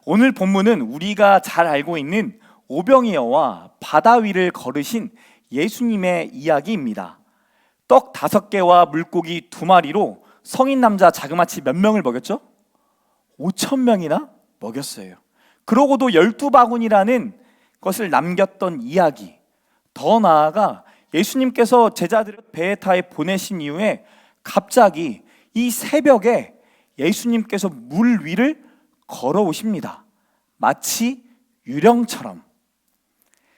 오늘 본문은 우리가 잘 알고 있는 오병이어와 바다 위를 걸으신 예수님의 이야기입니다. 떡 5개와 물고기 2마리로 성인 남자 자그마치 몇 명을 먹였죠? 5,000명이나 먹였어요. 그러고도 12바구니라는 것을 남겼던 이야기. 더 나아가 예수님께서 제자들을 배에 타 보내신 이후에 갑자기 이 새벽에 예수님께서 물 위를 걸어오십니다. 마치 유령처럼.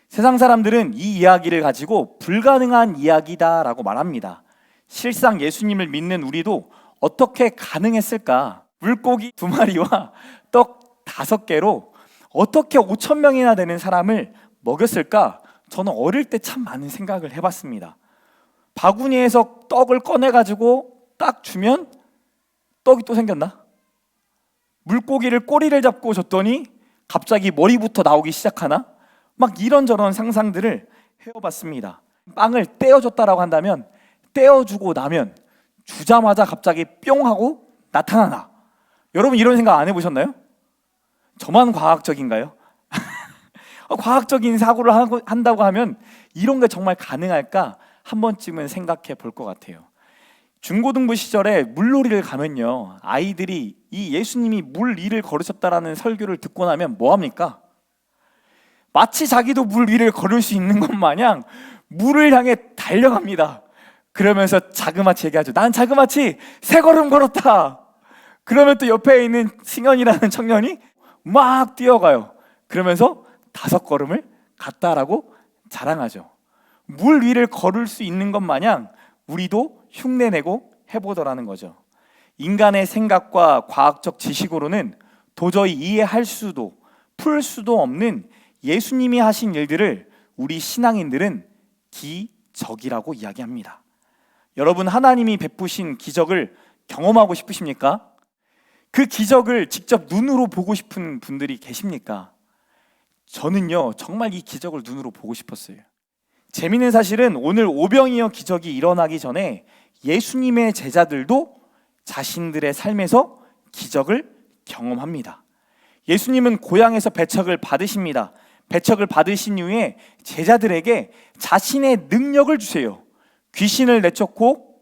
세상 사람들은 이 이야기를 가지고 불가능한 이야기다라고 말합니다. 실상 예수님을 믿는 우리도 어떻게 가능했을까? 물고기 2마리와 떡 5개로 어떻게 5,000명이나 되는 사람을 먹였을까? 저는 어릴 때 참 많은 생각을 해봤습니다. 바구니에서 떡을 꺼내가지고 딱 주면 떡이 또 생겼나? 물고기를 꼬리를 잡고 줬더니 갑자기 머리부터 나오기 시작하나? 막 이런저런 상상들을 해봤습니다. 빵을 떼어줬다라고 한다면 떼어주고 나면 주자마자 갑자기 뿅 하고 나타나나? 여러분 이런 생각 안 해보셨나요? 저만 과학적인가요? 과학적인 사고를 한다고 하면 이런 게 정말 가능할까? 한 번쯤은 생각해 볼 것 같아요. 중고등부 시절에 물놀이를 가면요, 아이들이 이 예수님이 물 위를 걸으셨다라는 설교를 듣고 나면 뭐 합니까? 마치 자기도 물 위를 걸을 수 있는 것 마냥 물을 향해 달려갑니다. 그러면서 자그마치 얘기하죠. 난 자그마치 3걸음 걸었다. 그러면 또 옆에 있는 승현이라는 청년이 막 뛰어가요. 그러면서 5걸음을 갔다라고 자랑하죠. 물 위를 걸을 수 있는 것 마냥 우리도 흉내내고 해보더라는 거죠. 인간의 생각과 과학적 지식으로는 도저히 이해할 수도 풀 수도 없는 예수님이 하신 일들을 우리 신앙인들은 기적이라고 이야기합니다. 여러분, 하나님이 베푸신 기적을 경험하고 싶으십니까? 그 기적을 직접 눈으로 보고 싶은 분들이 계십니까? 저는요, 정말 이 기적을 눈으로 보고 싶었어요. 재미있는 사실은 오늘 오병이어 기적이 일어나기 전에 예수님의 제자들도 자신들의 삶에서 기적을 경험합니다. 예수님은 고향에서 배척을 받으십니다. 배척을 받으신 이후에 제자들에게 자신의 능력을 주세요. 귀신을 내쫓고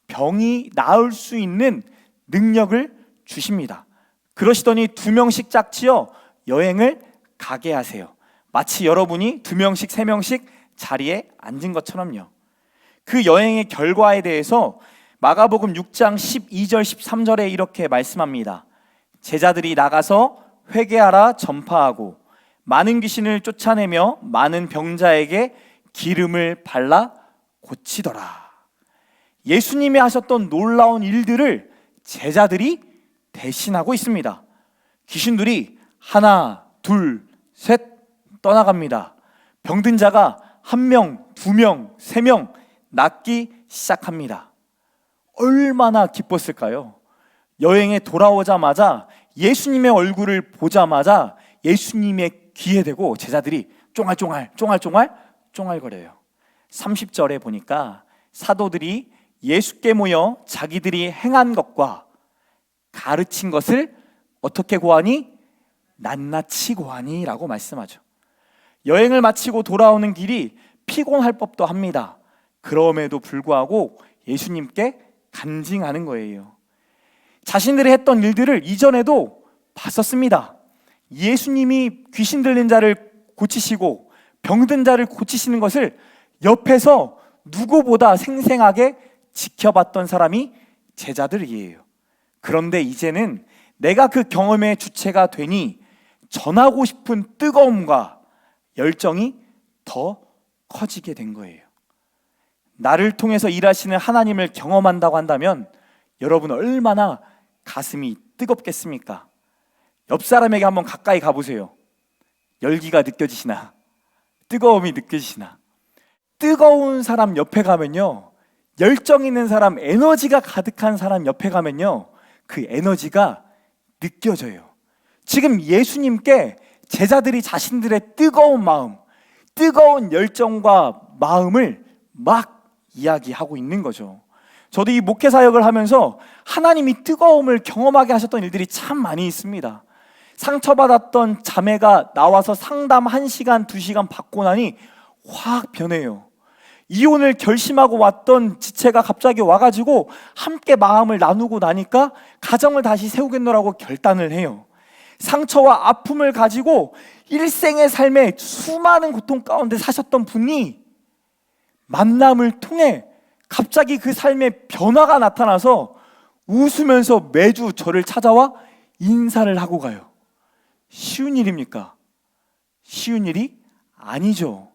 병이 나을 수 있는 능력을 주십니다. 그러시더니 2명씩 짝지어 여행을 가게 하세요. 마치 여러분이 2명씩 3명씩 자리에 앉은 것처럼요. 그 여행의 결과에 대해서 마가복음 6장 12절 13절에 이렇게 말씀합니다. 제자들이 나가서 회개하라 전파하고 많은 귀신을 쫓아내며 많은 병자에게 기름을 발라 고치더라. 예수님이 하셨던 놀라운 일들을 제자들이 대신하고 있습니다. 귀신들이 하나, 둘, 셋 떠나갑니다. 병든 자가 1명, 2명, 3명 낫기 시작합니다. 얼마나 기뻤을까요? 여행에 돌아오자마자 예수님의 얼굴을 보자마자 예수님의 귀에 대고 제자들이 쫑알거려요. 30절에 보니까 사도들이 예수께 모여 자기들이 행한 것과 가르친 것을 어떻게 고하니? 낱낱이 고하니 라고 말씀하죠. 여행을 마치고 돌아오는 길이 피곤할 법도 합니다. 그럼에도 불구하고 예수님께 간증하는 거예요. 자신들이 했던 일들을 이전에도 봤었습니다. 예수님이 귀신 들린 자를 고치시고 병든 자를 고치시는 것을 옆에서 누구보다 생생하게 지켜봤던 사람이 제자들이에요. 그런데 이제는 내가 그 경험의 주체가 되니 전하고 싶은 뜨거움과 열정이 더 커지게 된 거예요. 나를 통해서 일하시는 하나님을 경험한다고 한다면 여러분 얼마나 가슴이 뜨겁겠습니까? 옆 사람에게 한번 가까이 가보세요. 열기가 느껴지시나? 뜨거움이 느껴지시나? 뜨거운 사람 옆에 가면요, 열정 있는 사람, 에너지가 가득한 사람 옆에 가면요, 그 에너지가 느껴져요. 지금 예수님께 제자들이 자신들의 뜨거운 마음, 뜨거운 열정과 마음을 막 이야기하고 있는 거죠. 저도 이 목회 사역을 하면서 하나님이 뜨거움을 경험하게 하셨던 일들이 참 많이 있습니다. 상처받았던 자매가 나와서 상담 1시간, 2시간 받고 나니 확 변해요. 이혼을 결심하고 왔던 지체가 갑자기 와가지고 함께 마음을 나누고 나니까 가정을 다시 세우겠노라고 결단을 해요. 상처와 아픔을 가지고 일생의 삶에 수많은 고통 가운데 사셨던 분이 만남을 통해 갑자기 그 삶에 변화가 나타나서 웃으면서 매주 저를 찾아와 인사를 하고 가요. 쉬운 일입니까? 쉬운 일이 아니죠.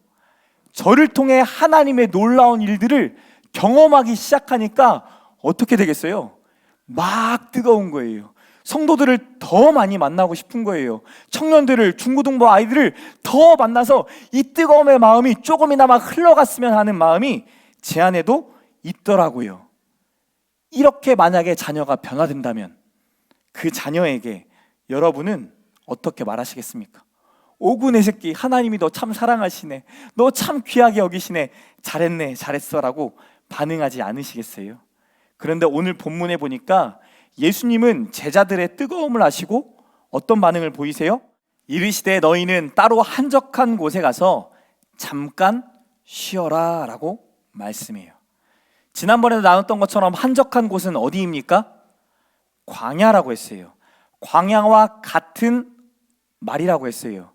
저를 통해 하나님의 놀라운 일들을 경험하기 시작하니까 어떻게 되겠어요? 막 뜨거운 거예요. 성도들을 더 많이 만나고 싶은 거예요. 청년들을, 중고등부 아이들을 더 만나서 이 뜨거움의 마음이 조금이나마 흘러갔으면 하는 마음이 제 안에도 있더라고요. 이렇게 만약에 자녀가 변화된다면 그 자녀에게 여러분은 어떻게 말하시겠습니까? 오구 내 새끼, 하나님이 너 참 사랑하시네, 너 참 귀하게 여기시네, 잘했네, 잘했어 라고 반응하지 않으시겠어요? 그런데 오늘 본문에 보니까 예수님은 제자들의 뜨거움을 아시고 어떤 반응을 보이세요? 이르시되 너희는 따로 한적한 곳에 가서 잠깐 쉬어라 라고 말씀해요. 지난번에도 나눴던 것처럼 한적한 곳은 어디입니까? 광야라고 했어요. 광야와 같은 말이라고 했어요.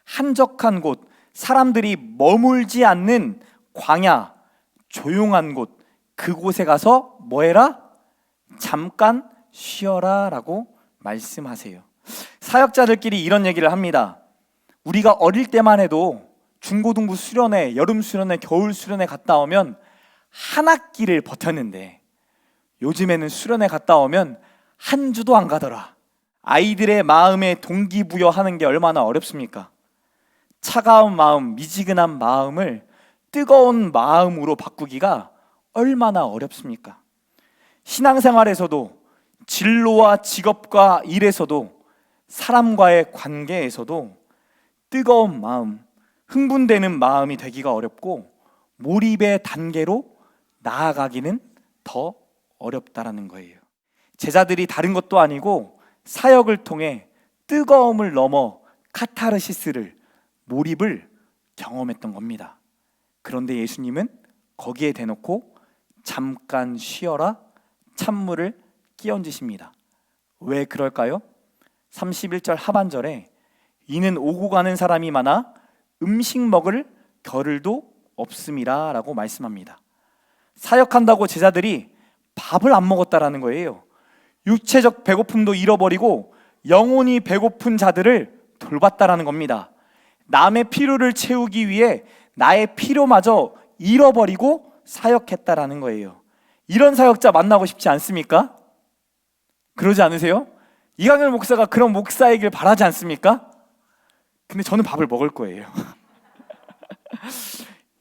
한적한 곳, 사람들이 머물지 않는 광야, 조용한 곳, 그곳에 가서 뭐 해라? 잠깐 쉬어라 라고 말씀하세요. 사역자들끼리 이런 얘기를 합니다. 우리가 어릴 때만 해도 중고등부 수련회, 여름 수련회, 겨울 수련회 갔다 오면 한 학기를 버텼는데 요즘에는 수련회 갔다 오면 한 주도 안 가더라. 아이들의 마음에 동기부여하는 게 얼마나 어렵습니까? 차가운 마음, 미지근한 마음을 뜨거운 마음으로 바꾸기가 얼마나 어렵습니까? 신앙생활에서도, 진로와 직업과 일에서도, 사람과의 관계에서도 뜨거운 마음, 흥분되는 마음이 되기가 어렵고 몰입의 단계로 나아가기는 더 어렵다라는 거예요. 제자들이 다른 것도 아니고 사역을 통해 뜨거움을 넘어 카타르시스를, 몰입을 경험했던 겁니다. 그런데 예수님은 거기에 대놓고 잠깐 쉬어라 찬물을 끼얹으십니다. 왜 그럴까요? 31절 하반절에 이는 오고 가는 사람이 많아 음식 먹을 겨를도 없음이라 라고 말씀합니다. 사역한다고 제자들이 밥을 안 먹었다라는 거예요. 육체적 배고픔도 잃어버리고 영혼이 배고픈 자들을 돌봤다라는 겁니다. 남의 필요를 채우기 위해 나의 필요마저 잃어버리고 사역했다라는 거예요. 이런 사역자 만나고 싶지 않습니까? 그러지 않으세요? 이강열 목사가 그런 목사이길 바라지 않습니까? 근데 저는 밥을 먹을 거예요.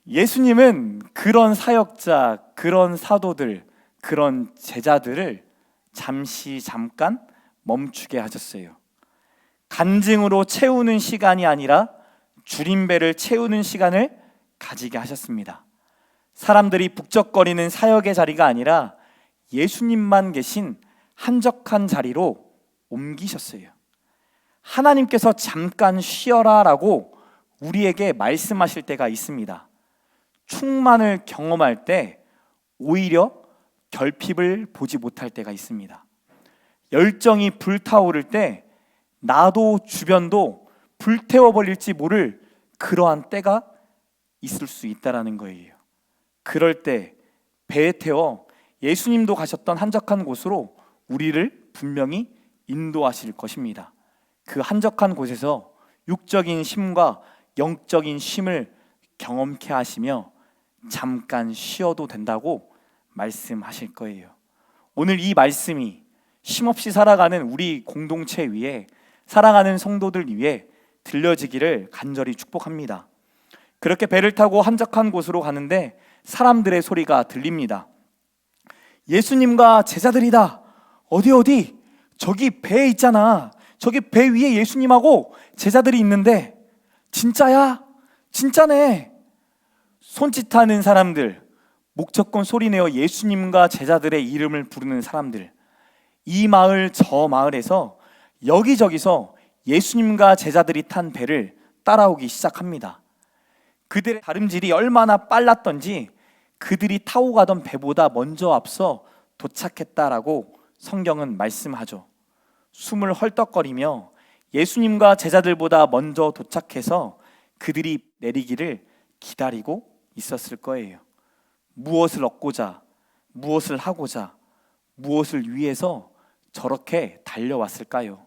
예수님은 그런 사역자, 그런 사도들, 그런 제자들을 잠깐 멈추게 하셨어요. 간증으로 채우는 시간이 아니라 줄임배를 채우는 시간을 가지게 하셨습니다. 사람들이 북적거리는 사역의 자리가 아니라 예수님만 계신 한적한 자리로 옮기셨어요. 하나님께서 잠깐 쉬어라 라고 우리에게 말씀하실 때가 있습니다. 충만을 경험할 때 오히려 결핍을 보지 못할 때가 있습니다. 열정이 불타오를 때 나도 주변도 불태워버릴지 모를 그러한 때가 있을 수 있다는 거예요. 그럴 때 배에 태워 예수님도 가셨던 한적한 곳으로 우리를 분명히 인도하실 것입니다. 그 한적한 곳에서 육적인 쉼과 영적인 쉼을 경험케 하시며 잠깐 쉬어도 된다고 말씀하실 거예요. 오늘 이 말씀이 쉼없이 살아가는 우리 공동체 위에, 사랑하는 성도들 위해 들려지기를 간절히 축복합니다. 그렇게 배를 타고 한적한 곳으로 가는데 사람들의 소리가 들립니다. 예수님과 제자들이다. 어디 저기 배에 있잖아. 저기 배 위에 예수님하고 제자들이 있는데 진짜야? 진짜네. 손짓하는 사람들, 목젖건 소리내어 예수님과 제자들의 이름을 부르는 사람들, 이 마을 저 마을에서 여기저기서 예수님과 제자들이 탄 배를 따라오기 시작합니다. 그들의 다름질이 얼마나 빨랐던지 그들이 타고 가던 배보다 먼저 앞서 도착했다라고 성경은 말씀하죠. 숨을 헐떡거리며 예수님과 제자들보다 먼저 도착해서 그들이 내리기를 기다리고 있었을 거예요. 무엇을 얻고자, 무엇을 하고자, 무엇을 위해서 저렇게 달려왔을까요?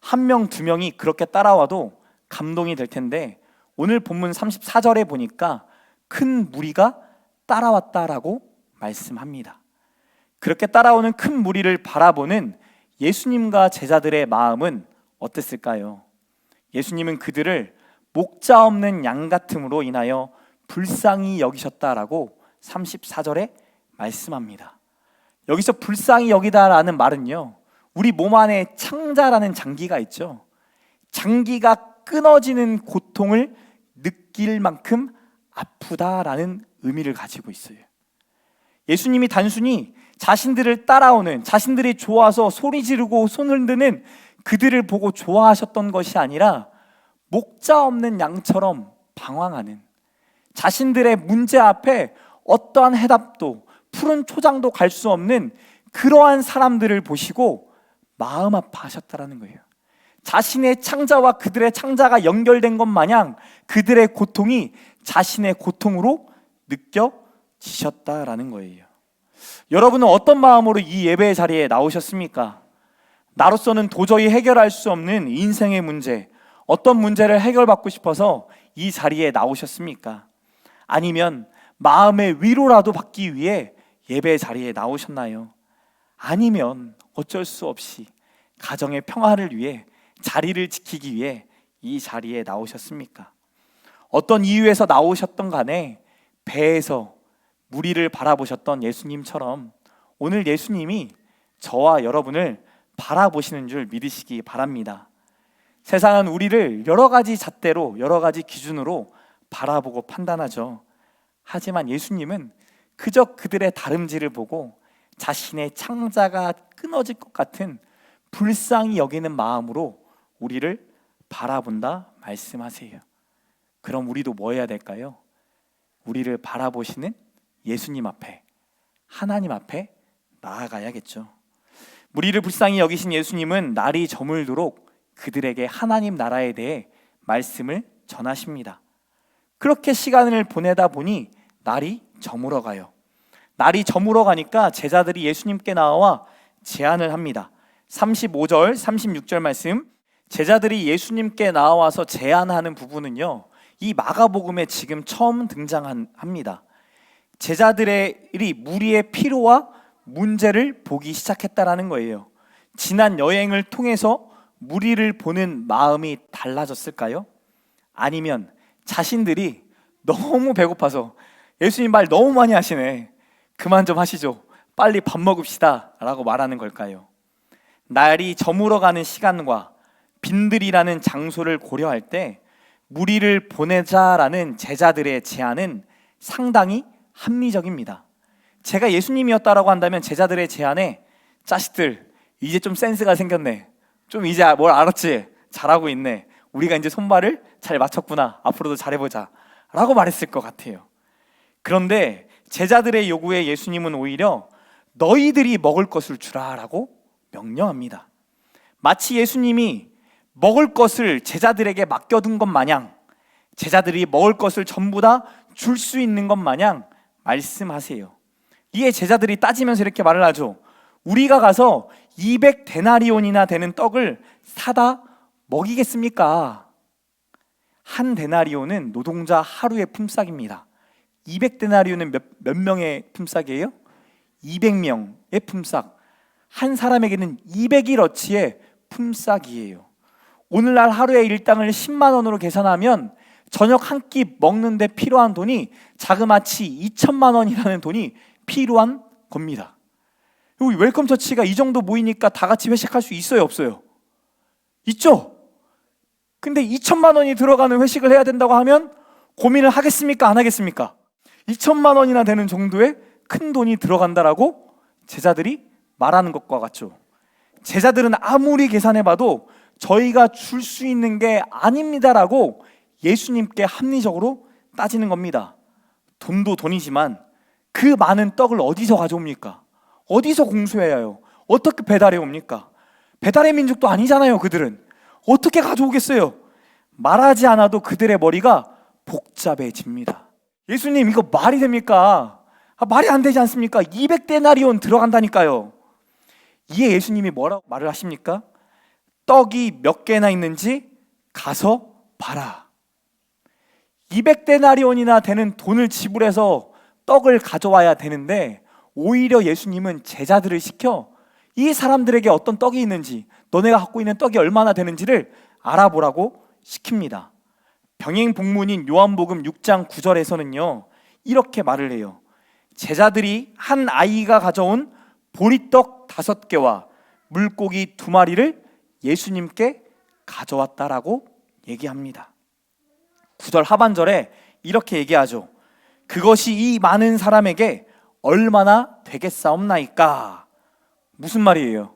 한 명, 두 명이 그렇게 따라와도 감동이 될 텐데 오늘 본문 34절에 보니까 큰 무리가 따라왔다라고 말씀합니다. 그렇게 따라오는 큰 무리를 바라보는 예수님과 제자들의 마음은 어땠을까요? 예수님은 그들을 목자 없는 양 같음으로 인하여 불쌍히 여기셨다라고 34절에 말씀합니다. 여기서 불쌍히 여기다라는 말은요, 우리 몸 안에 창자라는 장기가 있죠. 장기가 끊어지는 고통을 느낄 만큼 아프다라는 의미를 가지고 있어요. 예수님이 단순히 자신들을 따라오는, 자신들이 좋아서 소리 지르고 손을 드는 그들을 보고 좋아하셨던 것이 아니라 목자 없는 양처럼 방황하는, 자신들의 문제 앞에 어떠한 해답도 푸른 초장도 갈 수 없는 그러한 사람들을 보시고 마음 아파하셨다라는 거예요. 자신의 창자와 그들의 창자가 연결된 것 마냥 그들의 고통이 자신의 고통으로 느껴지셨다라는 거예요. 여러분은 어떤 마음으로 이 예배의 자리에 나오셨습니까? 나로서는 도저히 해결할 수 없는 인생의 문제, 어떤 문제를 해결받고 싶어서 이 자리에 나오셨습니까? 아니면 마음의 위로라도 받기 위해 예배의 자리에 나오셨나요? 아니면 어쩔 수 없이 가정의 평화를 위해, 자리를 지키기 위해 이 자리에 나오셨습니까? 어떤 이유에서 나오셨던 간에 배에서 무리를 바라보셨던 예수님처럼 오늘 예수님이 저와 여러분을 바라보시는 줄 믿으시기 바랍니다. 세상은 우리를 여러 가지 잣대로, 여러 가지 기준으로 바라보고 판단하죠. 하지만 예수님은 그저 그들의 다름질을 보고 자신의 창자가 끊어질 것 같은 불쌍히 여기는 마음으로 우리를 바라본다 말씀하세요. 그럼 우리도 뭐 해야 될까요? 우리를 바라보시는 예수님 앞에, 하나님 앞에 나아가야겠죠. 우리를 불쌍히 여기신 예수님은 날이 저물도록 그들에게 하나님 나라에 대해 말씀을 전하십니다. 그렇게 시간을 보내다 보니 날이 저물어 가요. 날이 저물어 가니까 제자들이 예수님께 나와 제안을 합니다. 35절, 36절 말씀, 제자들이 예수님께 나와서 제안하는 부분은요, 이 마가복음에 지금 처음 등장합니다. 제자들이 무리의 피로와 문제를 보기 시작했다라는 거예요. 지난 여행을 통해서 무리를 보는 마음이 달라졌을까요? 아니면 자신들이 너무 배고파서 예수님 말 너무 많이 하시네, 그만 좀 하시죠, 빨리 밥 먹읍시다 라고 말하는 걸까요? 날이 저물어가는 시간과 빈들이라는 장소를 고려할 때 무리를 보내자라는 제자들의 제안은 상당히 합리적입니다. 제가 예수님이었다라고 한다면 제자들의 제안에 자식들 이제 좀 센스가 생겼네, 좀 이제 뭘 알았지, 잘하고 있네, 우리가 이제 손발을 잘 맞췄구나, 앞으로도 잘해보자 라고 말했을 것 같아요. 그런데 제자들의 요구에 예수님은 오히려 너희들이 먹을 것을 주라 라고 명령합니다. 마치 예수님이 먹을 것을 제자들에게 맡겨둔 것 마냥, 제자들이 먹을 것을 전부 다 줄 수 있는 것 마냥 말씀하세요. 이에 제자들이 따지면서 이렇게 말을 하죠. 우리가 가서 200데나리온이나 되는 떡을 사다 먹이겠습니까? 한 데나리온은 노동자 하루의 품삯입니다. 200데나리온은 몇 명의 품삯이에요? 200명의 품삯. 한 사람에게는 200일어치의 품삯이에요. 오늘날 하루의 일당을 10만 원으로 계산하면 저녁 한 끼 먹는데 필요한 돈이 자그마치 2천만 원이라는 돈이 필요한 겁니다. 여기 웰컴 처치가 이 정도 모이니까 다 같이 회식할 수 있어요, 없어요? 있죠? 근데 2천만 원이 들어가는 회식을 해야 된다고 하면 고민을 하겠습니까, 안 하겠습니까? 2천만 원이나 되는 정도의 큰 돈이 들어간다라고 제자들이 말하는 것과 같죠. 제자들은 아무리 계산해봐도 저희가 줄 수 있는 게 아닙니다라고 예수님께 합리적으로 따지는 겁니다. 돈도 돈이지만 그 많은 떡을 어디서 가져옵니까? 어디서 공수해야 해요? 어떻게 배달해 옵니까? 배달의 민족도 아니잖아요. 그들은 어떻게 가져오겠어요? 말하지 않아도 그들의 머리가 복잡해집니다. 예수님, 이거 말이 됩니까? 말이 안 되지 않습니까? 200데나리온 들어간다니까요. 이에 예수님이 뭐라고 말을 하십니까? 떡이 몇 개나 있는지 가서 봐라. 200데나리온이나 되는 돈을 지불해서 떡을 가져와야 되는데 오히려 예수님은 제자들을 시켜 이 사람들에게 어떤 떡이 있는지, 너네가 갖고 있는 떡이 얼마나 되는지를 알아보라고 시킵니다. 병행복문인 요한복음 6장 9절에서는요 이렇게 말을 해요. 제자들이 한 아이가 가져온 보리떡 5개와 물고기 2마리를 예수님께 가져왔다라고 얘기합니다. 9절 하반절에 이렇게 얘기하죠. 그것이 이 많은 사람에게 얼마나 되겠사옵나이까? 무슨 말이에요?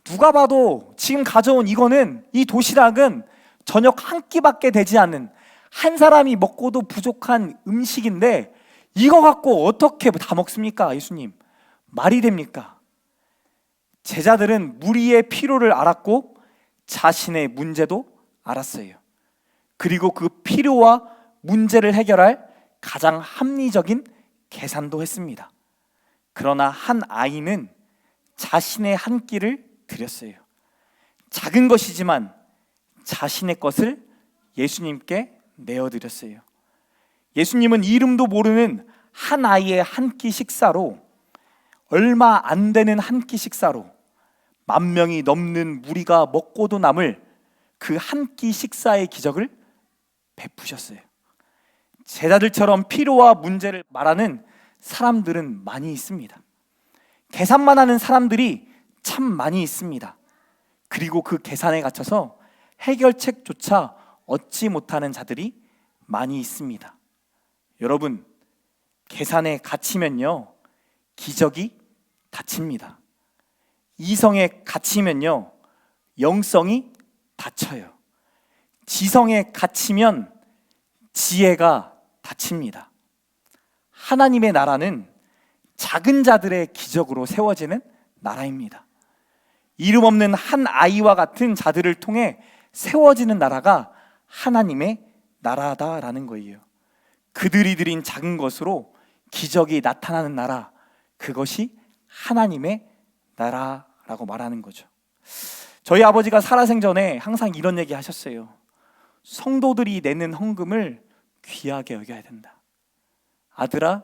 누가 봐도 지금 가져온 이 도시락은 저녁 한 끼밖에 되지 않는, 한 사람이 먹고도 부족한 음식인데 이거 갖고 어떻게 다 먹습니까? 예수님, 말이 됩니까? 제자들은 무리의 필요를 알았고 자신의 문제도 알았어요. 그리고 그 필요와 문제를 해결할 가장 합리적인 계산도 했습니다. 그러나 한 아이는 자신의 한 끼를 드렸어요. 작은 것이지만 자신의 것을 예수님께 내어드렸어요. 예수님은 이름도 모르는 한 아이의 한 끼 식사로, 얼마 안 되는 한 끼 식사로 10,000명이 넘는 무리가 먹고도 남을 그 한 끼 식사의 기적을 베푸셨어요. 제자들처럼 필요와 문제를 말하는 사람들은 많이 있습니다. 계산만 하는 사람들이 참 많이 있습니다. 그리고 그 계산에 갇혀서 해결책조차 얻지 못하는 자들이 많이 있습니다. 여러분, 계산에 갇히면요 기적이 닫힙니다. 이성에 갇히면요 영성이 닫혀요. 지성에 갇히면 지혜가 닫힙니다. 하나님의 나라는 작은 자들의 기적으로 세워지는 나라입니다. 이름 없는 한 아이와 같은 자들을 통해 세워지는 나라가 하나님의 나라다라는 거예요. 그들이 드린 작은 것으로 기적이 나타나는 나라, 그것이 하나님의 나라라고 말하는 거죠. 저희 아버지가 살아생전에 항상 이런 얘기 하셨어요. 성도들이 내는 헌금을 귀하게 여겨야 된다. 아들아,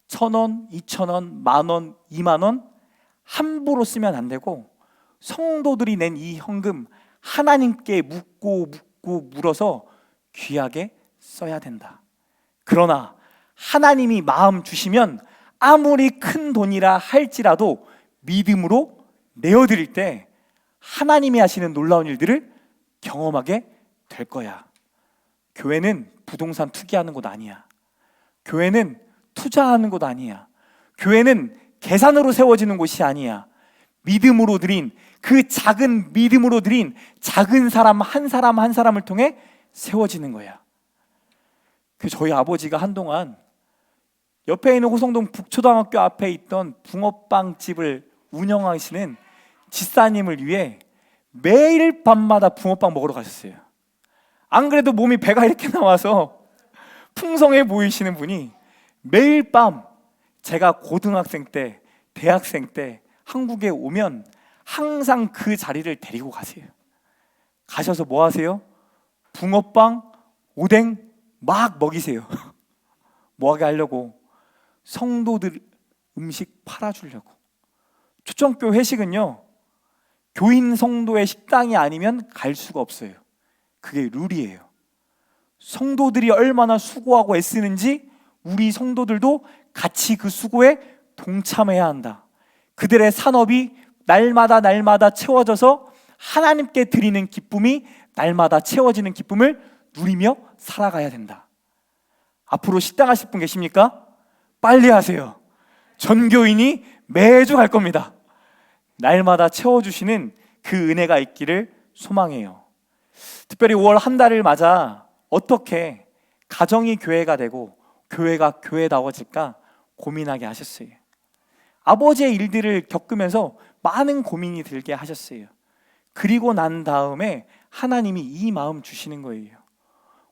1,000원, 2,000원, 10,000원, 20,000원 함부로 쓰면 안 되고 성도들이 낸 이 헌금 하나님께 묻고 물어서 귀하게 써야 된다. 그러나 하나님이 마음 주시면 아무리 큰 돈이라 할지라도 믿음으로 내어드릴 때 하나님이 하시는 놀라운 일들을 경험하게 될 거야. 교회는 부동산 투기하는 곳 아니야. 교회는 투자하는 곳 아니야. 교회는 계산으로 세워지는 곳이 아니야. 믿음으로 드린, 그 작은 믿음으로 드린 작은 사람 한 사람을 통해 세워지는 거야. 저희 아버지가 한동안 옆에 있는 호성동 북초등학교 앞에 있던 붕어빵 집을 운영하시는 집사님을 위해 매일 밤마다 붕어빵 먹으러 가셨어요. 안 그래도 몸이 배가 이렇게 나와서 풍성해 보이시는 분이 매일 밤, 제가 고등학생 때, 대학생 때 한국에 오면 항상 그 자리를 데리고 가세요. 가셔서 뭐 하세요? 붕어빵, 오뎅 막 먹이세요. 뭐 하게 하려고? 성도들 음식 팔아주려고. 초청교 회식은요 교인 성도의 식당이 아니면 갈 수가 없어요. 그게 룰이에요. 성도들이 얼마나 수고하고 애쓰는지 우리 성도들도 같이 그 수고에 동참해야 한다. 그들의 산업이 날마다 채워져서 하나님께 드리는 기쁨이 날마다 채워지는 기쁨을 누리며 살아가야 된다. 앞으로 식당 하실 분 계십니까? 빨리 하세요. 전교인이 매주 갈 겁니다. 날마다 채워주시는 그 은혜가 있기를 소망해요. 특별히 5월 한 달을 맞아 어떻게 가정이 교회가 되고 교회가 교회다워질까 고민하게 하셨어요. 아버지의 일들을 겪으면서 많은 고민이 들게 하셨어요. 그리고 난 다음에 하나님이 이 마음 주시는 거예요.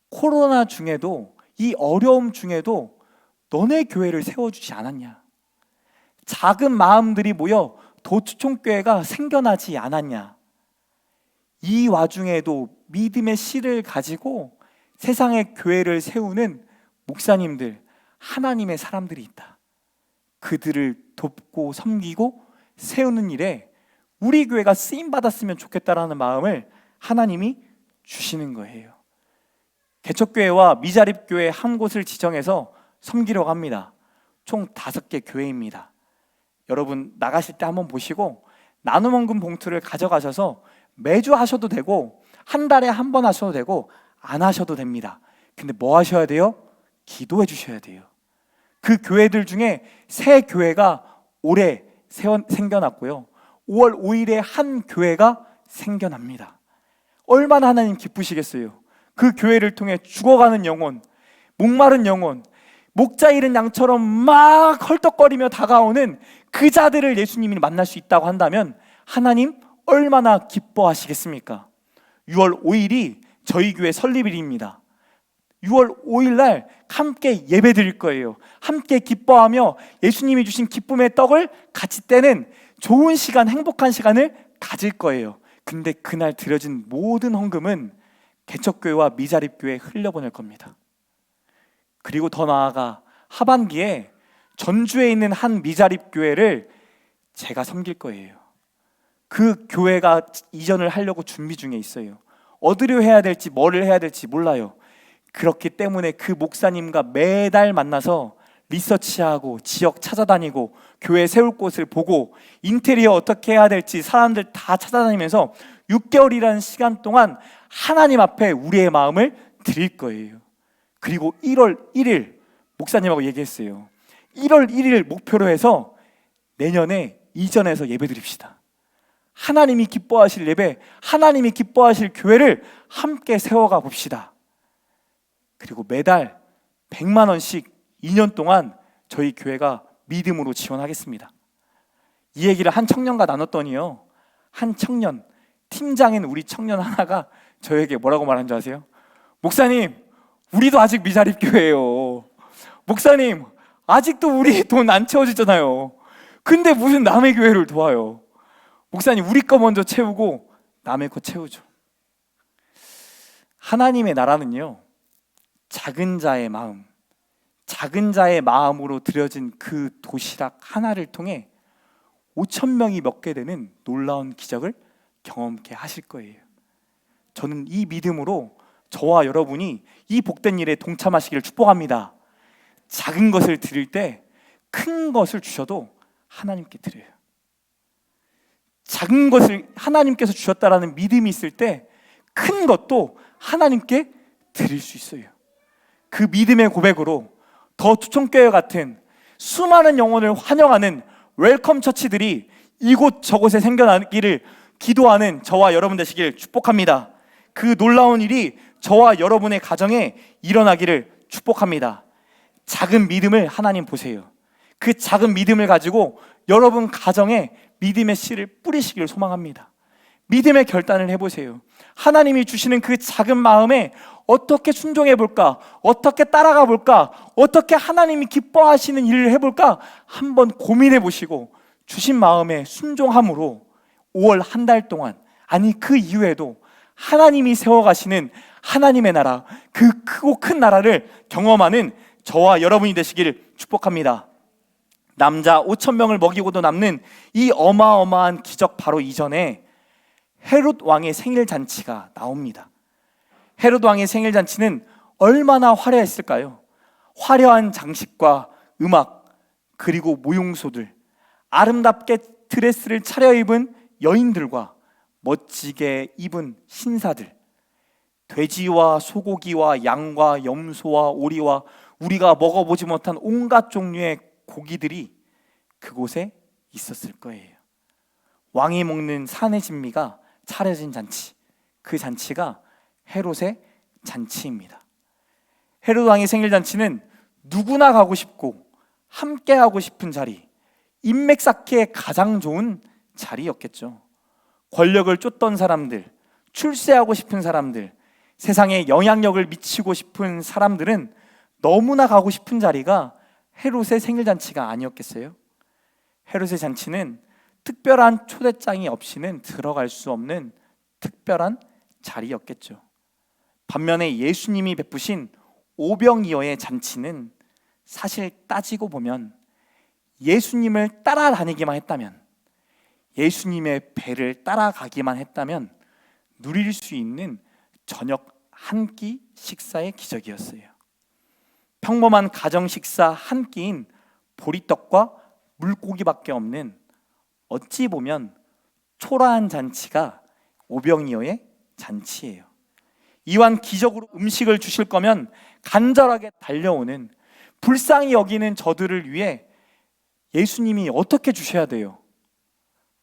코로나 중에도, 이 어려움 중에도 너네 교회를 세워주지 않았냐? 작은 마음들이 모여 도추총교회가 생겨나지 않았냐? 이 와중에도 믿음의 씨를 가지고 세상의 교회를 세우는 목사님들, 하나님의 사람들이 있다. 그들을 돕고 섬기고 세우는 일에 우리 교회가 쓰임받았으면 좋겠다라는 마음을 하나님이 주시는 거예요. 개척교회와 미자립교회 한 곳을 지정해서 섬기려고 합니다. 총 5개 교회입니다. 여러분 나가실 때 한번 보시고 나눔원금 봉투를 가져가셔서 매주 하셔도 되고 한 달에 한 번 하셔도 되고 안 하셔도 됩니다. 근데 뭐 하셔야 돼요? 기도해 주셔야 돼요. 그 교회들 중에 새 교회가 올해 생겨났고요. 5월 5일에 한 교회가 생겨납니다. 얼마나 하나님 기쁘시겠어요. 그 교회를 통해 죽어가는 영혼, 목마른 영혼, 목자 잃은 양처럼 막 헐떡거리며 다가오는 그 자들을 예수님이 만날 수 있다고 한다면 하나님 얼마나 기뻐하시겠습니까? 6월 5일이 저희 교회 설립일입니다. 6월 5일 날 함께 예배 드릴 거예요. 함께 기뻐하며 예수님이 주신 기쁨의 떡을 같이 떼는 좋은 시간, 행복한 시간을 가질 거예요. 근데 그날 드려진 모든 헌금은 개척교회와 미자립교회에 흘려보낼 겁니다. 그리고 더 나아가 하반기에 전주에 있는 한 미자립교회를 제가 섬길 거예요. 그 교회가 이전을 하려고 준비 중에 있어요. 어디로 해야 될지 뭐를 해야 될지 몰라요. 그렇기 때문에 그 목사님과 매달 만나서 리서치하고 지역 찾아다니고 교회 세울 곳을 보고 인테리어 어떻게 해야 될지 사람들 다 찾아다니면서 6개월이라는 시간 동안 하나님 앞에 우리의 마음을 드릴 거예요. 그리고 1월 1일 목사님하고 얘기했어요. 1월 1일 목표로 해서 내년에 이전에서 예배 드립시다. 하나님이 기뻐하실 예배, 하나님이 기뻐하실 교회를 함께 세워가 봅시다. 그리고 매달 100만 원씩 2년 동안 저희 교회가 믿음으로 지원하겠습니다. 이 얘기를 한 청년과 나눴더니요, 한 청년, 팀장인 우리 청년 하나가 저에게 뭐라고 말한 줄 아세요? 목사님, 우리도 아직 미자립교회예요. 목사님, 아직도 우리 돈 안 채워지잖아요. 근데 무슨 남의 교회를 도와요? 목사님, 우리 거 먼저 채우고 남의 거 채우죠. 하나님의 나라는요, 작은 자의 마음, 작은 자의 마음으로 드려진 그 도시락 하나를 통해 5천 명이 먹게 되는 놀라운 기적을 경험케 하실 거예요. 저는 이 믿음으로 저와 여러분이 이 복된 일에 동참하시기를 축복합니다. 작은 것을 드릴 때 큰 것을 주셔도 하나님께 드려요. 작은 것을 하나님께서 주셨다라는 믿음이 있을 때 큰 것도 하나님께 드릴 수 있어요. 그 믿음의 고백으로 더 추천교회 같은 수많은 영혼을 환영하는 웰컴 처치들이 이곳 저곳에 생겨나기를 기도하는 저와 여러분 되시길 축복합니다. 그 놀라운 일이 저와 여러분의 가정에 일어나기를 축복합니다. 작은 믿음을 하나님 보세요. 그 작은 믿음을 가지고 여러분 가정에 믿음의 씨를 뿌리시기를 소망합니다. 믿음의 결단을 해보세요. 하나님이 주시는 그 작은 마음에 어떻게 순종해 볼까? 어떻게 따라가 볼까? 어떻게 하나님이 기뻐하시는 일을 해볼까? 한번 고민해 보시고 주신 마음에 순종함으로 5월 한 달 동안, 아니 그 이후에도 하나님이 세워가시는 하나님의 나라, 그 크고 큰 나라를 경험하는 저와 여러분이 되시기를 축복합니다. 남자 5천 명을 먹이고도 남는 이 어마어마한 기적 바로 이전에 헤롯 왕의 생일 잔치가 나옵니다. 헤롯 왕의 생일 잔치는 얼마나 화려했을까요? 화려한 장식과 음악, 그리고 모용소들, 아름답게 드레스를 차려입은 여인들과 멋지게 입은 신사들, 돼지와 소고기와 양과 염소와 오리와 우리가 먹어보지 못한 온갖 종류의 고기들이 그곳에 있었을 거예요. 왕이 먹는 산의 진미가 차려진 잔치, 그 잔치가 헤롯의 잔치입니다. 헤롯 왕의 생일 잔치는 누구나 가고 싶고 함께 하고 싶은 자리, 인맥 쌓기에 가장 좋은 자리였겠죠. 권력을 쫓던 사람들, 출세하고 싶은 사람들, 세상에 영향력을 미치고 싶은 사람들은 너무나 가고 싶은 자리가 헤롯의 생일 잔치가 아니었겠어요? 헤롯의 잔치는 특별한 초대장이 없이는 들어갈 수 없는 특별한 자리였겠죠. 반면에 예수님이 베푸신 오병이어의 잔치는 사실 따지고 보면 예수님을 따라다니기만 했다면, 예수님의 배를 따라가기만 했다면 누릴 수 있는 저녁 한 끼 식사의 기적이었어요. 평범한 가정 식사 한 끼인 보리떡과 물고기밖에 없는, 어찌 보면 초라한 잔치가 오병이어의 잔치예요. 이왕 기적으로 음식을 주실 거면 간절하게 달려오는, 불쌍히 여기는 저들을 위해 예수님이 어떻게 주셔야 돼요?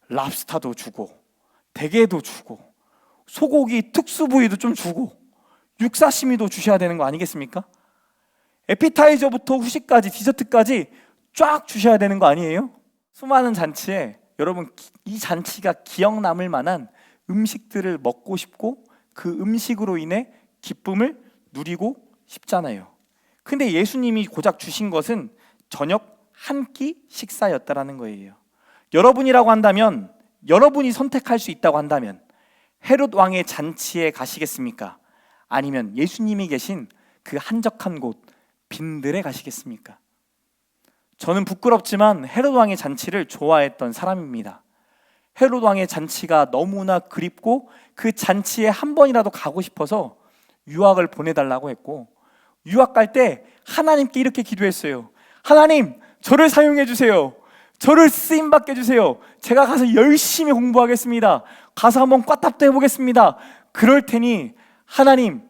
랍스타도 주고, 대게도 주고, 소고기 특수 부위도 좀 주고, 육사시미도 주셔야 되는 거 아니겠습니까? 에피타이저부터 후식까지, 디저트까지 쫙 주셔야 되는 거 아니에요? 수많은 잔치에 여러분, 이 잔치가 기억 남을 만한 음식들을 먹고 싶고 그 음식으로 인해 기쁨을 누리고 싶잖아요. 근데 예수님이 고작 주신 것은 저녁 한 끼 식사였다라는 거예요. 여러분이라고 한다면, 여러분이 선택할 수 있다고 한다면 헤롯 왕의 잔치에 가시겠습니까? 아니면 예수님이 계신 그 한적한 곳 빈들에 가시겠습니까? 저는 부끄럽지만 헤롯 왕의 잔치를 좋아했던 사람입니다. 헤롯 왕의 잔치가 너무나 그립고 그 잔치에 한 번이라도 가고 싶어서 유학을 보내달라고 했고, 유학 갈 때 하나님께 이렇게 기도했어요. 하나님, 저를 사용해 주세요. 저를 쓰임받게 해주세요. 제가 가서 열심히 공부하겠습니다. 가서 한번 꽈탑도 해보겠습니다. 그럴 테니 하나님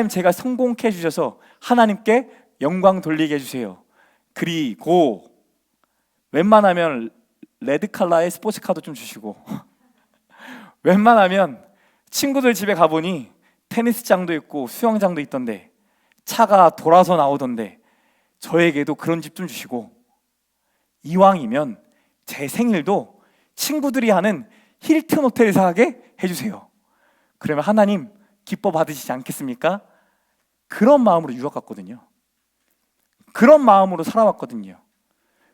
제가 성공케 해주셔서 하나님께 영광 돌리게 해주세요. 그리고 웬만하면 레드칼라의 스포츠카도 좀 주시고 웬만하면 친구들 집에 가보니 테니스장도 있고 수영장도 있던데, 차가 돌아서 나오던데 저에게도 그런 집 좀 주시고, 이왕이면 제 생일도 친구들이 하는 힐튼 호텔에서 하게 해주세요. 그러면 하나님 기뻐 받으시지 않겠습니까? 그런 마음으로 유학 갔거든요. 그런 마음으로 살아왔거든요.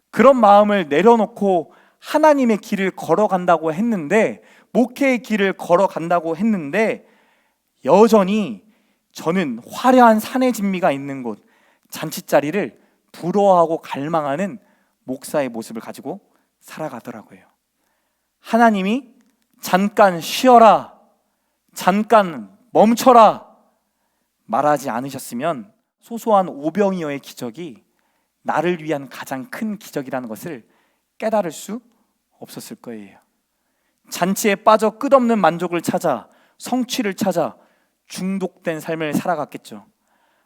그런 마음을 내려놓고 하나님의 길을 걸어간다고 했는데, 목회의 길을 걸어간다고 했는데, 여전히 저는 화려한 산의 진미가 있는 곳, 잔치자리를 부러워하고 갈망하는 목사의 모습을 가지고 살아가더라고요. 하나님이 잠깐 쉬어라, 잠깐 멈춰라 말하지 않으셨으면 소소한 오병이어의 기적이 나를 위한 가장 큰 기적이라는 것을 깨달을 수 없었을 거예요. 잔치에 빠져 끝없는 만족을 찾아, 성취를 찾아 중독된 삶을 살아갔겠죠.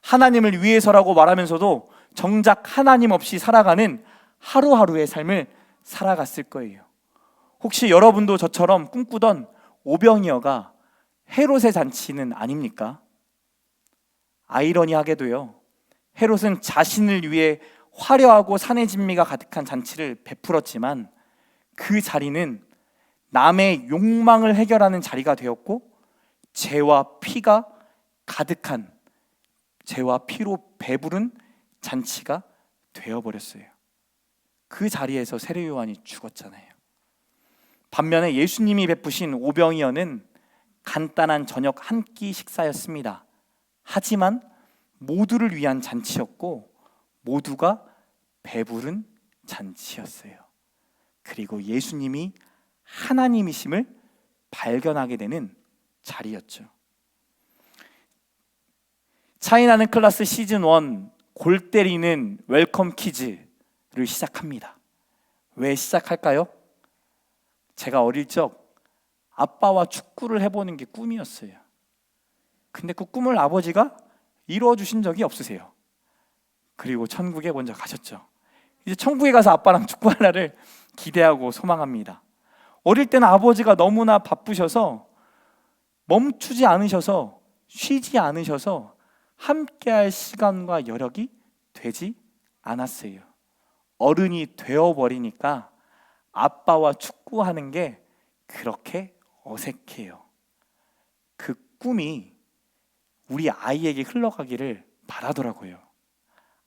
하나님을 위해서라고 말하면서도 정작 하나님 없이 살아가는 하루하루의 삶을 살아갔을 거예요. 혹시 여러분도 저처럼 꿈꾸던 오병이어가 헤롯의 잔치는 아닙니까? 아이러니하게도요, 헤롯은 자신을 위해 화려하고 산의 진미가 가득한 잔치를 베풀었지만 그 자리는 남의 욕망을 해결하는 자리가 되었고, 죄와 피가 가득한, 죄와 피로 배부른 잔치가 되어버렸어요. 그 자리에서 세례 요한이 죽었잖아요. 반면에 예수님이 베푸신 오병이어는 간단한 저녁 한 끼 식사였습니다. 하지만 모두를 위한 잔치였고 모두가 배부른 잔치였어요. 그리고 예수님이 하나님이심을 발견하게 되는 자리였죠. 차이나는 클래스 시즌 1 골 때리는 웰컴 퀴즈를 시작합니다. 왜 시작할까요? 제가 어릴 적 아빠와 축구를 해보는 게 꿈이었어요. 근데 그 꿈을 아버지가 이루어 주신 적이 없으세요. 그리고 천국에 먼저 가셨죠. 이제 천국에 가서 아빠랑 축구할 날을 기대하고 소망합니다. 어릴 때는 아버지가 너무나 바쁘셔서 멈추지 않으셔서 쉬지 않으셔서 함께할 시간과 여력이 되지 않았어요. 어른이 되어버리니까 아빠와 축구하는 게 그렇게 어색해요. 그 꿈이 우리 아이에게 흘러가기를 바라더라고요.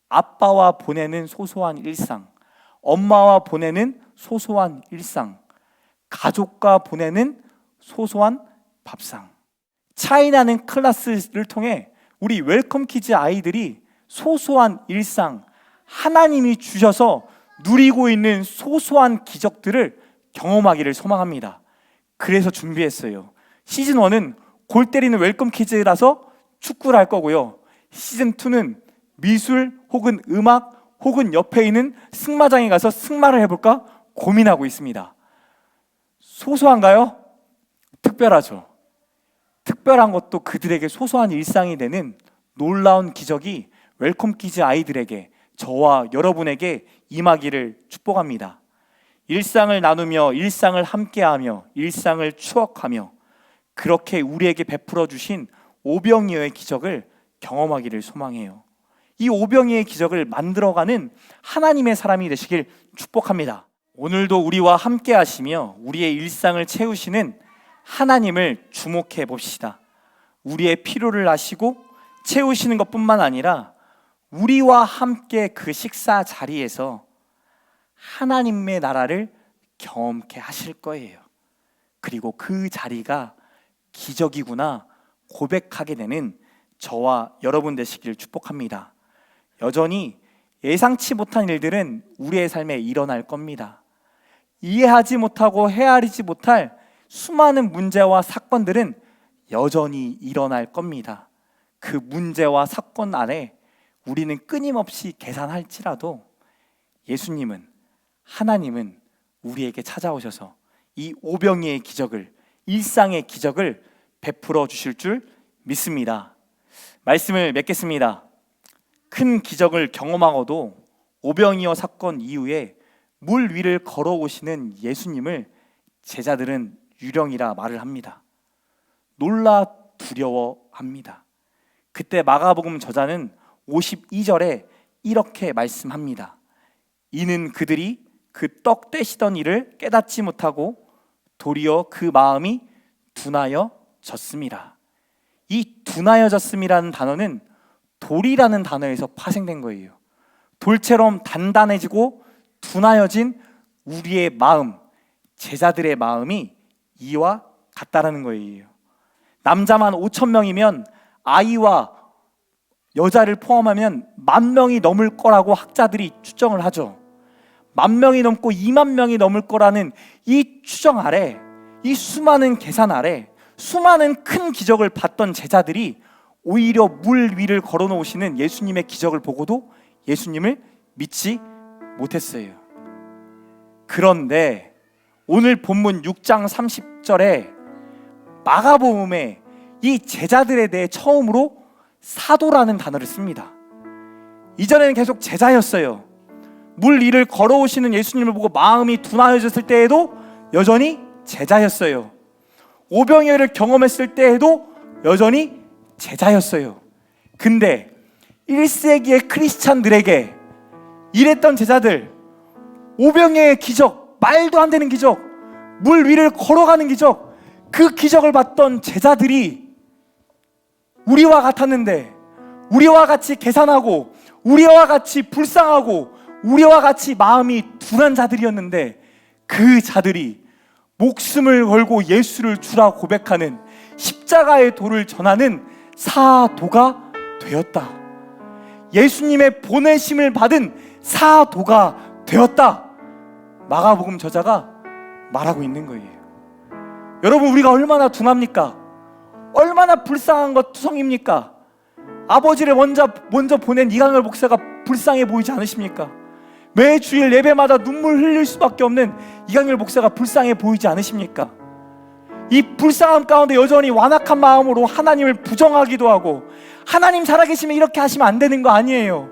아빠와 보내는 소소한 일상, 엄마와 보내는 소소한 일상, 가족과 보내는 소소한 밥상. 차이나는 클래스를 통해 우리 웰컴 키즈 아이들이 소소한 일상, 하나님이 주셔서 누리고 있는 소소한 기적들을 경험하기를 소망합니다. 그래서 준비했어요. 시즌 1은 골 때리는 웰컴 키즈라서 축구를 할 거고요. 시즌 2는 미술 혹은 음악 혹은 옆에 있는 승마장에 가서 승마를 해볼까 고민하고 있습니다. 소소한가요? 특별하죠. 특별한 것도 그들에게 소소한 일상이 되는 놀라운 기적이 웰컴 키즈 아이들에게, 저와 여러분에게 임하기를 축복합니다. 일상을 나누며 일상을 함께하며 일상을 추억하며 그렇게 우리에게 베풀어 주신 오병이어의 기적을 경험하기를 소망해요. 이 오병이어의 기적을 만들어가는 하나님의 사람이 되시길 축복합니다. 오늘도 우리와 함께 하시며 우리의 일상을 채우시는 하나님을 주목해 봅시다. 우리의 필요를 아시고 채우시는 것뿐만 아니라 우리와 함께 그 식사 자리에서 하나님의 나라를 경험케 하실 거예요. 그리고 그 자리가 기적이구나 고백하게 되는 저와 여러분 되시길 축복합니다. 여전히 예상치 못한 일들은 우리의 삶에 일어날 겁니다. 이해하지 못하고 헤아리지 못할 수많은 문제와 사건들은 여전히 일어날 겁니다. 그 문제와 사건 안에 우리는 끊임없이 계산할지라도 예수님은, 하나님은 우리에게 찾아오셔서 이 오병이의 기적을, 일상의 기적을 베풀어 주실 줄 믿습니다. 말씀을 맺겠습니다. 큰 기적을 경험하고도 오병이어 사건 이후에 물 위를 걸어오시는 예수님을 제자들은 유령이라 말을 합니다. 놀라 두려워합니다. 그때 마가복음 저자는 52절에 이렇게 말씀합니다. 이는 그들이 그 떡 떼시던 일을 깨닫지 못하고 도리어 그 마음이 둔하여졌음이라. 이 둔하여졌음이라는 단어는 돌이라는 단어에서 파생된 거예요. 돌처럼 단단해지고 둔하여진 우리의 마음, 제자들의 마음이 이와 같다라는 거예요. 남자만 5,000명이면 아이와 여자를 포함하면 10,000명이 넘을 거라고 학자들이 추정을 하죠. 10,000명이 넘고 20,000명이 넘을 거라는 이 추정 아래, 이 수많은 계산 아래 수많은 큰 기적을 봤던 제자들이 오히려 물 위를 걸어놓으시는 예수님의 기적을 보고도 예수님을 믿지 못했어요. 그런데 오늘 본문 6장 30절에 마가복음에 이 제자들에 대해 처음으로 사도라는 단어를 씁니다. 이전에는 계속 제자였어요. 물 위를 걸어오시는 예수님을 보고 마음이 둔하여졌을 때에도 여전히 제자였어요. 오병이어를 경험했을 때에도 여전히 제자였어요. 근데 1세기의 크리스찬들에게 이랬던 제자들, 오병이어의 기적, 말도 안 되는 기적, 물 위를 걸어가는 기적, 그 기적을 봤던 제자들이 우리와 같았는데, 우리와 같이 계산하고 우리와 같이 불쌍하고 우리와 같이 마음이 둔한 자들이었는데, 그 자들이 목숨을 걸고 예수를 주라 고백하는 십자가의 도를 전하는 사도가 되었다. 예수님의 보내심을 받은 사도가 되었다. 마가복음 저자가 말하고 있는 거예요. 여러분, 우리가 얼마나 둔합니까? 얼마나 불쌍한 것 투성입니까? 아버지를 먼저 보낸 이강열 목사가 불쌍해 보이지 않으십니까? 매 주일 예배마다 눈물 흘릴 수밖에 없는 이강열 목사가 불쌍해 보이지 않으십니까? 이 불쌍함 가운데 여전히 완악한 마음으로 하나님을 부정하기도 하고, 하나님 살아계시면 이렇게 하시면 안 되는 거 아니에요.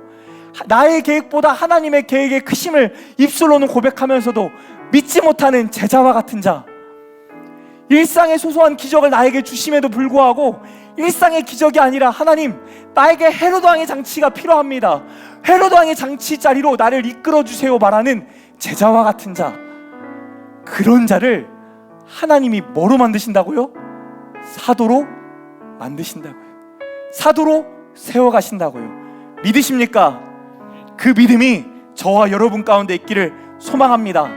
나의 계획보다 하나님의 계획의 크심을 입술로는 고백하면서도 믿지 못하는 제자와 같은 자, 일상의 소소한 기적을 나에게 주심에도 불구하고 일상의 기적이 아니라 하나님, 나에게 헤롯 왕의 장치가 필요합니다. 헤롯 왕의 장치 자리로 나를 이끌어 주세요 말하는 제자와 같은 자, 그런 자를 하나님이 뭐로 만드신다고요? 사도로 만드신다고요. 사도로 세워가신다고요. 믿으십니까? 그 믿음이 저와 여러분 가운데 있기를 소망합니다.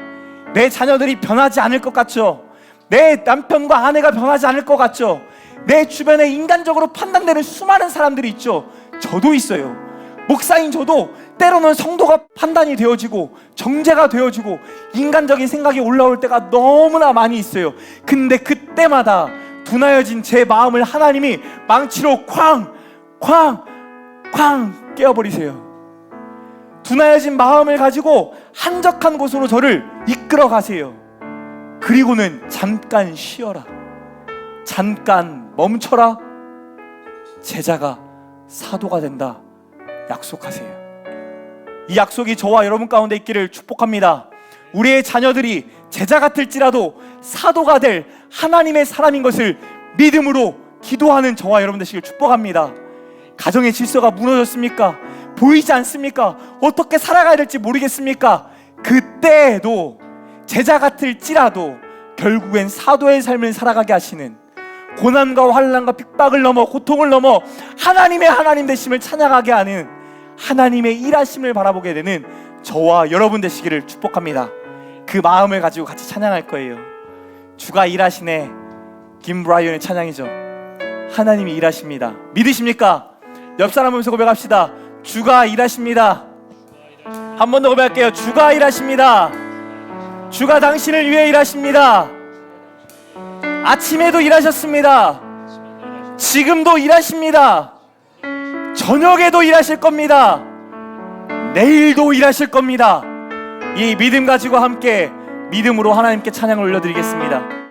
내 자녀들이 변하지 않을 것 같죠? 내 남편과 아내가 변하지 않을 것 같죠? 내 주변에 인간적으로 판단되는 수많은 사람들이 있죠. 저도 있어요. 목사인 저도 때로는 성도가 판단이 되어지고 정죄가 되어지고 인간적인 생각이 올라올 때가 너무나 많이 있어요. 근데 그때마다 둔하여진 제 마음을 하나님이 망치로 쾅 깨어버리세요. 둔하여진 마음을 가지고 한적한 곳으로 저를 이끌어 가세요. 그리고는 잠깐 쉬어라, 잠깐 멈춰라, 제자가 사도가 된다 약속하세요. 이 약속이 저와 여러분 가운데 있기를 축복합니다. 우리의 자녀들이 제자 같을지라도 사도가 될 하나님의 사람인 것을 믿음으로 기도하는 저와 여러분 되시길 축복합니다. 가정의 질서가 무너졌습니까? 보이지 않습니까? 어떻게 살아가야 될지 모르겠습니까? 그때에도 제자 같을지라도 결국엔 사도의 삶을 살아가게 하시는, 고난과 환난과 핍박을 넘어 고통을 넘어 하나님의 하나님 되심을 찬양하게 하는 하나님의 일하심을 바라보게 되는 저와 여러분 되시기를 축복합니다. 그 마음을 가지고 같이 찬양할 거예요. 주가 일하시네. 김브라이언의 찬양이죠. 하나님이 일하십니다. 믿으십니까? 옆 사람 보면서 고백합시다. 주가 일하십니다. 한 번 더 고백할게요. 주가 일하십니다. 주가 당신을 위해 일하십니다. 아침에도 일하셨습니다. 지금도 일하십니다. 저녁에도 일하실 겁니다. 내일도 일하실 겁니다. 이 믿음 가지고 함께 믿음으로 하나님께 찬양을 올려드리겠습니다.